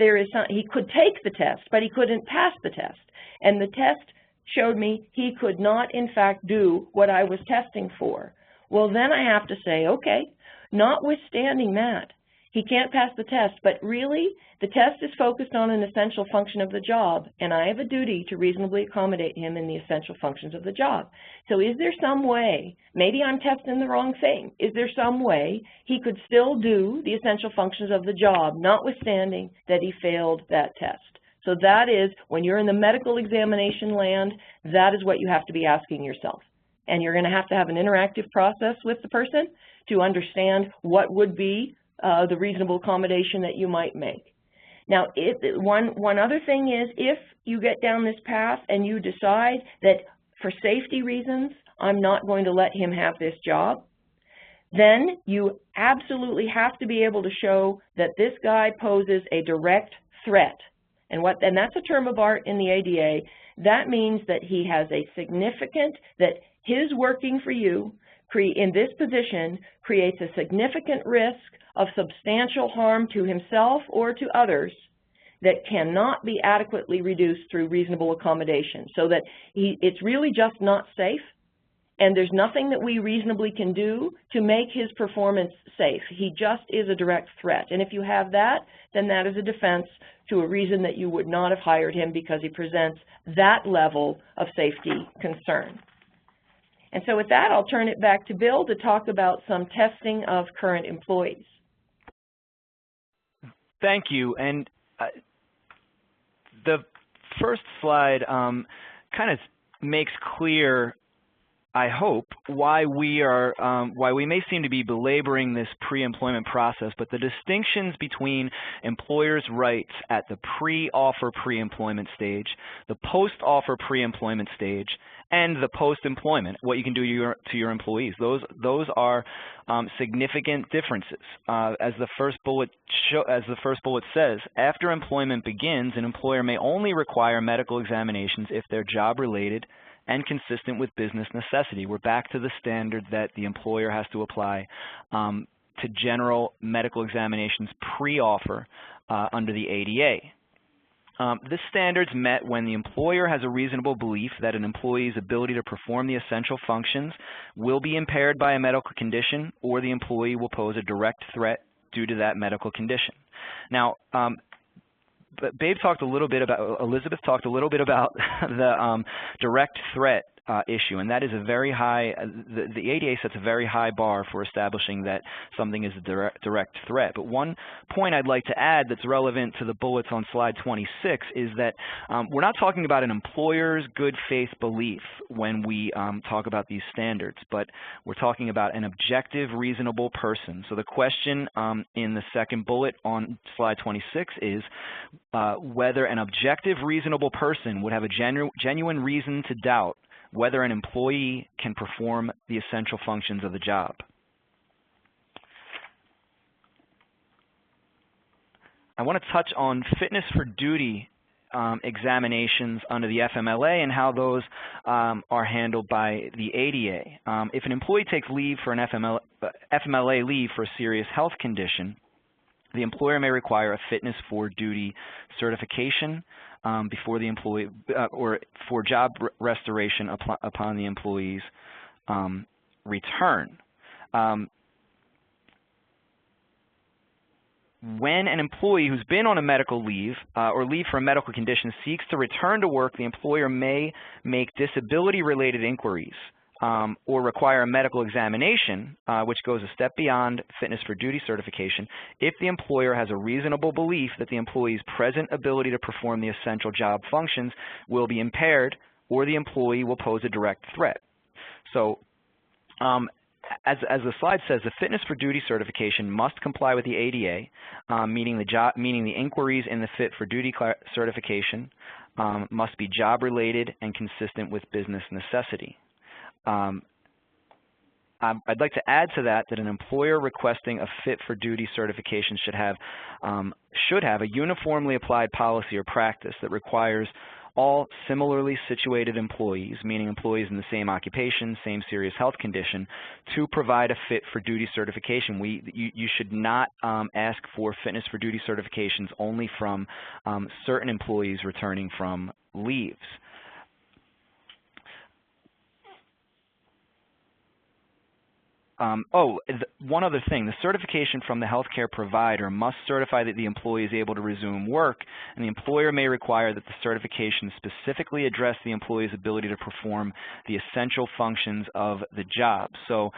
he could take the test, but he couldn't pass the test. And the test showed me he could not, in fact, do what I was testing for. Well, then I have to say, okay, notwithstanding that, he can't pass the test, but really the test is focused on an essential function of the job, and I have a duty to reasonably accommodate him in the essential functions of the job. So is there some way, maybe I'm testing the wrong thing, is there some way he could still do the essential functions of the job, notwithstanding that he failed that test? So that is, when you're in the medical examination land, that is what you have to be asking yourself. And you're going to have an interactive process with the person to understand what would be the reasonable accommodation that you might make. Now, one other thing is, if you get down this path and you decide that for safety reasons, I'm not going to let him have this job, then you absolutely have to be able to show that this guy poses a direct threat. And that's a term of art in the ADA. That means that he has a significant, that his working for you in this position creates a significant risk of substantial harm to himself or to others that cannot be adequately reduced through reasonable accommodation. So that it's really just not safe, and there's nothing that we reasonably can do to make his performance safe. He just is a direct threat. And if you have that, then that is a defense to a reason that you would not have hired him because he presents that level of safety concern. And so with that, I'll turn it back to Bill to talk about some testing of current employees. Thank you. And the first slide kind of makes clear, I hope, why we may seem to be belaboring this pre-employment process, but the distinctions between employers' rights at the pre-offer pre-employment stage, the post-offer pre-employment stage, and the post-employment, what you can do to your employees. Those are significant differences. As the first bullet says, after employment begins, an employer may only require medical examinations if they're job-related and consistent with business necessity. We're back to the standard that the employer has to apply to general medical examinations pre-offer under the ADA. This standard's met when the employer has a reasonable belief that an employee's ability to perform the essential functions will be impaired by a medical condition, or the employee will pose a direct threat due to that medical condition. Now, Elisabeth talked a little bit about the direct threat issue, and that is a very high, the ADA sets a very high bar for establishing that something is a direct threat. But one point I'd like to add that's relevant to the bullets on slide 26 is that we're not talking about an employer's good faith belief when we talk about these standards, but we're talking about an objective, reasonable person. So the question in the second bullet on slide 26 is whether an objective, reasonable person would have a genuine reason to doubt whether an employee can perform the essential functions of the job. I want to touch on fitness for duty examinations under the FMLA and how those are handled by the ADA. If an employee takes leave for an FMLA leave for a serious health condition, the employer may require a fitness for duty certification before the employee, or for job restoration upon the employee's return. When an employee who's been on a medical leave or leave for a medical condition seeks to return to work, the employer may make disability-related inquiries or require a medical examination, which goes a step beyond fitness for duty certification, if the employer has a reasonable belief that the employee's present ability to perform the essential job functions will be impaired or the employee will pose a direct threat. So as the slide says, the fitness for duty certification must comply with the ADA, meaning the inquiries in the fit for duty certification must be job related and consistent with business necessity. I'd like to add to that an employer requesting a fit for duty certification should have a uniformly applied policy or practice that requires all similarly situated employees, meaning employees in the same occupation, same serious health condition, to provide a fit for duty certification. You should not ask for fitness for duty certifications only from certain employees returning from leaves. One other thing, the certification from the healthcare provider must certify that the employee is able to resume work, and the employer may require that the certification specifically address the employee's ability to perform the essential functions of the job. So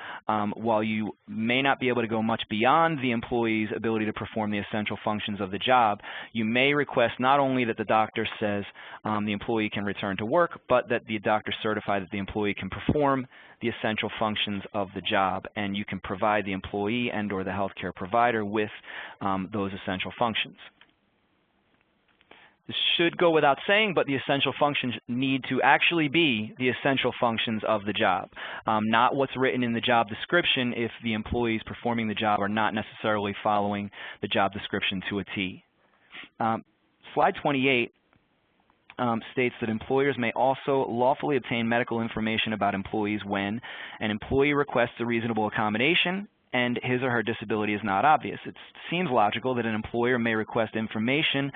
while you may not be able to go much beyond the employee's ability to perform the essential functions of the job, you may request not only that the doctor says the employee can return to work, but that the doctor certify that the employee can perform the essential functions of the job, and you can provide the employee and or the healthcare provider with those essential functions. This should go without saying, but the essential functions need to actually be the essential functions of the job, not what's written in the job description if the employees performing the job are not necessarily following the job description to a T. Slide 28 states that employers may also lawfully obtain medical information about employees when an employee requests a reasonable accommodation and his or her disability is not obvious. It seems logical that an employer may request information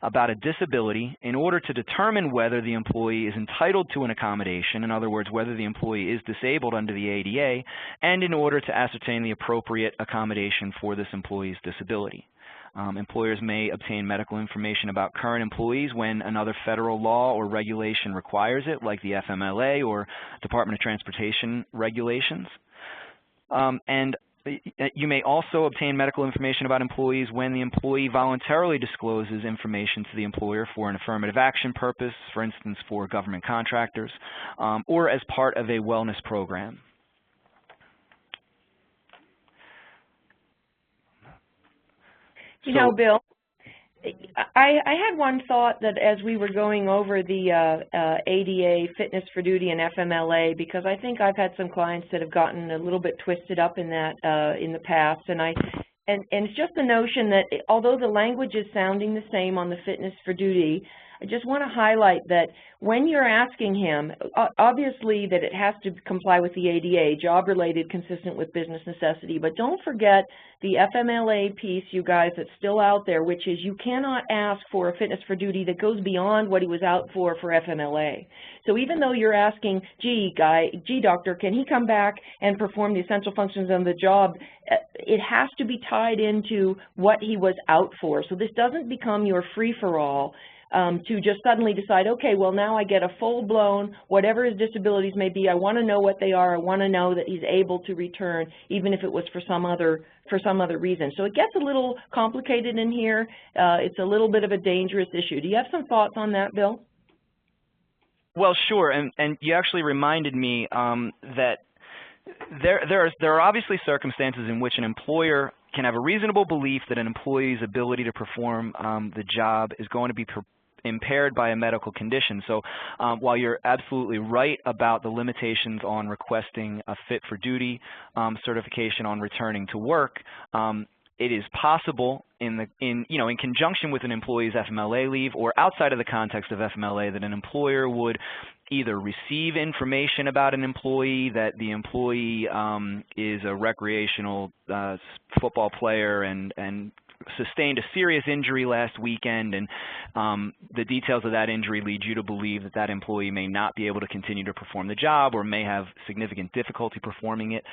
about a disability in order to determine whether the employee is entitled to an accommodation, in other words, whether the employee is disabled under the ADA, and in order to ascertain the appropriate accommodation for this employee's disability. Employers may obtain medical information about current employees when another federal law or regulation requires it, like the FMLA or Department of Transportation regulations. And you may also obtain medical information about employees when the employee voluntarily discloses information to the employer for an affirmative action purpose, for instance, for government contractors, or as part of a wellness program. You know, Bill, I had one thought that as we were going over the ADA, Fitness for Duty, and FMLA, because I think I've had some clients that have gotten a little bit twisted up in that in the past, and it's just the notion that although the language is sounding the same on the Fitness for Duty, I just want to highlight that when you're asking him, obviously that it has to comply with the ADA, job-related, consistent with business necessity, but don't forget the FMLA piece, you guys, that's still out there, which is you cannot ask for a fitness for duty that goes beyond what he was out for FMLA. So even though you're asking, gee, doctor, can he come back and perform the essential functions of the job, it has to be tied into what he was out for. So this doesn't become your free-for-all. to just suddenly decide, okay, well, now I get a full-blown, whatever his disabilities may be, I want to know what they are, I want to know that he's able to return, even if it was for some other reason. So it gets a little complicated in here. It's a little bit of a dangerous issue. Do you have some thoughts on that, Bill? Well, sure, and you actually reminded me that there are obviously circumstances in which an employer can have a reasonable belief that an employee's ability to perform the job is going to be impaired by a medical condition. So while you're absolutely right about the limitations on requesting a fit for duty certification on returning to work, it is possible in conjunction with an employee's FMLA leave or outside of the context of FMLA that an employer would either receive information about an employee that the employee is a recreational football player and sustained a serious injury last weekend, and the details of that injury lead you to believe that that employee may not be able to continue to perform the job or may have significant difficulty performing it,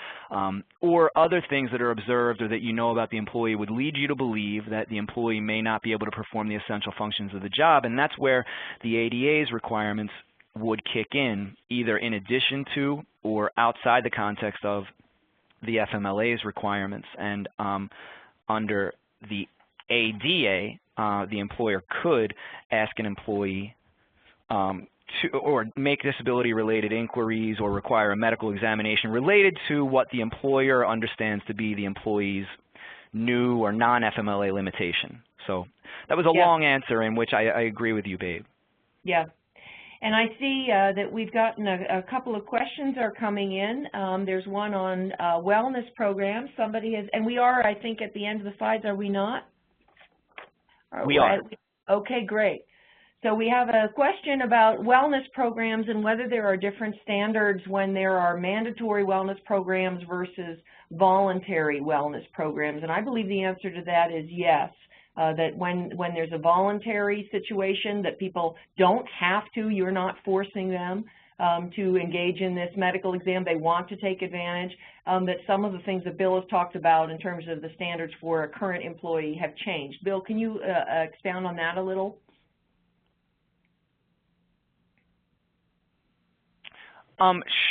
or other things that are observed or that you know about the employee would lead you to believe that the employee may not be able to perform the essential functions of the job, and that's where the ADA's requirements would kick in, either in addition to or outside the context of the FMLA's requirements. And under the ADA, the employer could ask an employee or make disability-related inquiries or require a medical examination related to what the employer understands to be the employee's new or non-FMLA limitation. So that was a long answer in which I agree with you, Babe. Yeah. And I see that we've gotten a couple of questions are coming in. There's one on wellness programs. Somebody has, and we are, I think, at the end of the slides, are we not? We are. Okay, great. So we have a question about wellness programs and whether there are different standards when there are mandatory wellness programs versus voluntary wellness programs. And I believe the answer to that is yes. That when there's a voluntary situation that people don't have to, you're not forcing them to engage in this medical exam, they want to take advantage, that some of the things that Bill has talked about in terms of the standards for a current employee have changed. Bill, can you expound on that a little?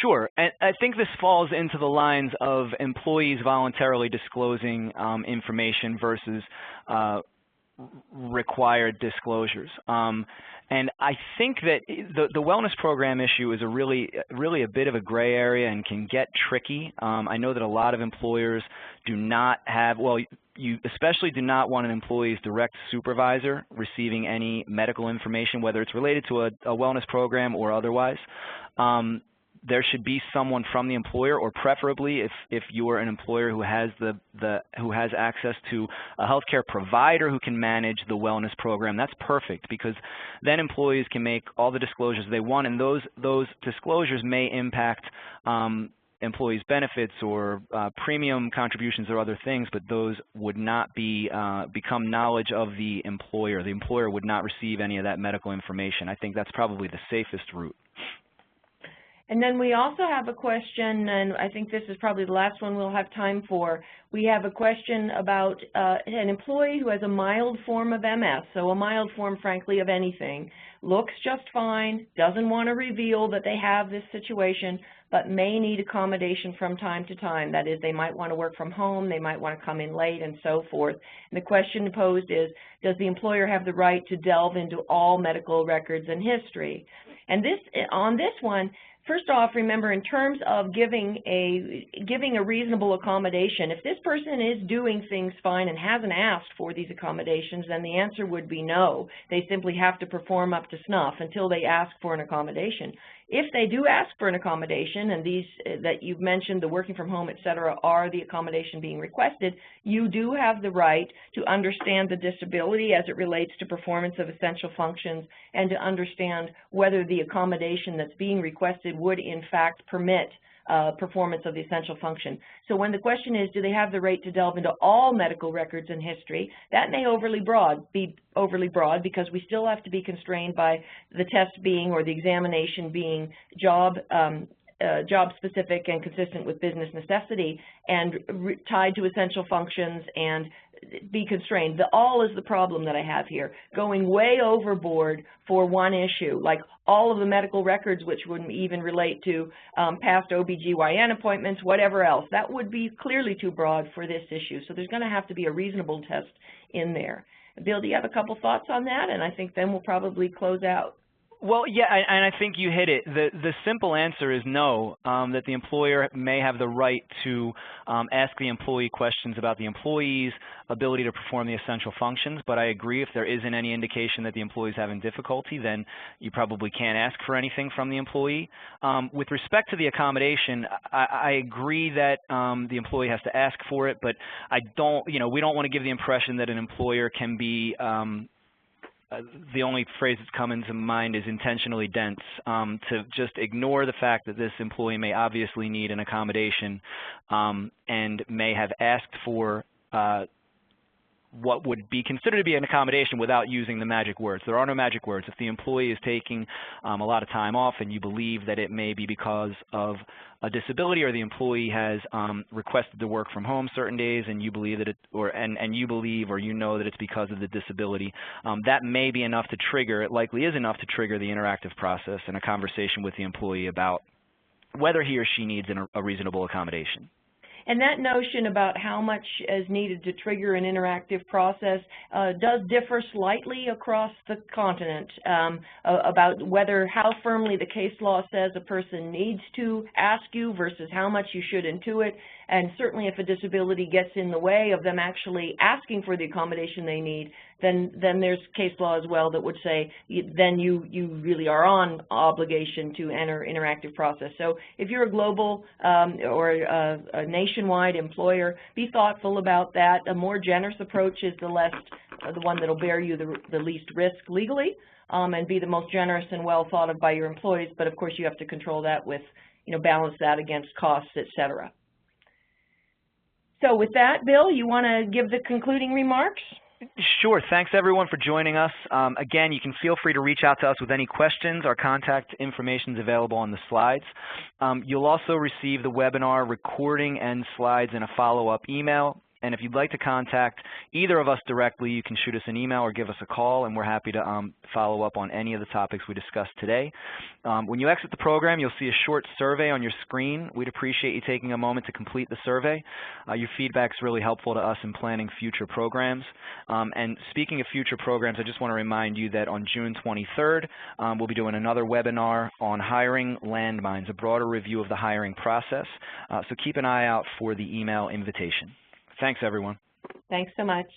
Sure. And I think this falls into the lines of employees voluntarily disclosing information versus required disclosures. And I think that the wellness program issue is really a bit of a gray area and can get tricky. I know that a lot of employers do not have, well, you especially do not want an employee's direct supervisor receiving any medical information, whether it's related to a wellness program or otherwise. There should be someone from the employer, or preferably if you're an employer who has who has access to a healthcare provider who can manage the wellness program, that's perfect, because then employees can make all the disclosures they want, and those disclosures may impact employees' benefits or premium contributions or other things, but those would not be become knowledge of the employer. The employer would not receive any of that medical information. I think that's probably the safest route. And then we also have a question, and I think this is probably the last one we'll have time for. We have a question about an employee who has a mild form of MS, so a mild form, frankly, of anything, looks just fine, doesn't want to reveal that they have this situation, but may need accommodation from time to time. That is, they might want to work from home, they might want to come in late, and so forth. And the question posed is, does the employer have the right to delve into all medical records and history? And on this one, first off, remember, in terms of giving a reasonable accommodation, if this person is doing things fine and hasn't asked for these accommodations, then the answer would be no. They simply have to perform up to snuff until they ask for an accommodation. If they do ask for an accommodation, and these that you've mentioned, the working from home, et cetera, are the accommodation being requested, you do have the right to understand the disability as it relates to performance of essential functions and to understand whether the accommodation that's being requested would in fact permit performance of the essential function. So when the question is, do they have the right to delve into all medical records and history, that may be overly broad because we still have to be constrained by the test being, or the examination being, job job-specific and consistent with business necessity and tied to essential functions and be constrained. The all is the problem that I have here. Going way overboard for one issue, like all of the medical records, which wouldn't even relate to past OBGYN appointments, whatever else. That would be clearly too broad for this issue. So there's going to have to be a reasonable test in there. Bill, do you have a couple thoughts on that? And I think then we'll probably close out. Well, yeah, and I think you hit it. The simple answer is no, that the employer may have the right to ask the employee questions about the employee's ability to perform the essential functions, but I agree if there isn't any indication that the employee is having difficulty, then you probably can't ask for anything from the employee. With respect to the accommodation, I agree that the employee has to ask for it, but we don't want to give the impression that an employer can be the only phrase that's come into mind is intentionally dense, to just ignore the fact that this employee may obviously need an accommodation and may have asked for what would be considered to be an accommodation without using the magic words. There are no magic words. If the employee is taking a lot of time off and you believe that it may be because of a disability, or the employee has requested to work from home certain days and you believe that you know that it's because of the disability, that may be enough to trigger, it likely is enough to trigger the interactive process and a conversation with the employee about whether he or she needs a reasonable accommodation. And that notion about how much is needed to trigger an interactive process does differ slightly across the continent about how firmly the case law says a person needs to ask you versus how much you should intuit. And certainly if a disability gets in the way of them actually asking for the accommodation they need, then there's case law as well that would say then you really are on obligation to enter interactive process. So if you're a global or a nationwide employer, be thoughtful about that. A more generous approach is the one that will bear you the least risk legally and be the most generous and well thought of by your employees. But of course you have to control that with, balance that against costs, et cetera. So with that, Bill, you want to give the concluding remarks? Sure. Thanks, everyone, for joining us. Again, you can feel free to reach out to us with any questions. Our contact information is available on the slides. You'll also receive the webinar recording and slides in a follow-up email. And if you'd like to contact either of us directly, you can shoot us an email or give us a call, and we're happy to follow up on any of the topics we discussed today. When you exit the program, you'll see a short survey on your screen. We'd appreciate you taking a moment to complete the survey. Your feedback is really helpful to us in planning future programs. And speaking of future programs, I just want to remind you that on June 23rd, we'll be doing another webinar on hiring landmines, a broader review of the hiring process. So keep an eye out for the email invitation. Thanks, everyone. Thanks so much.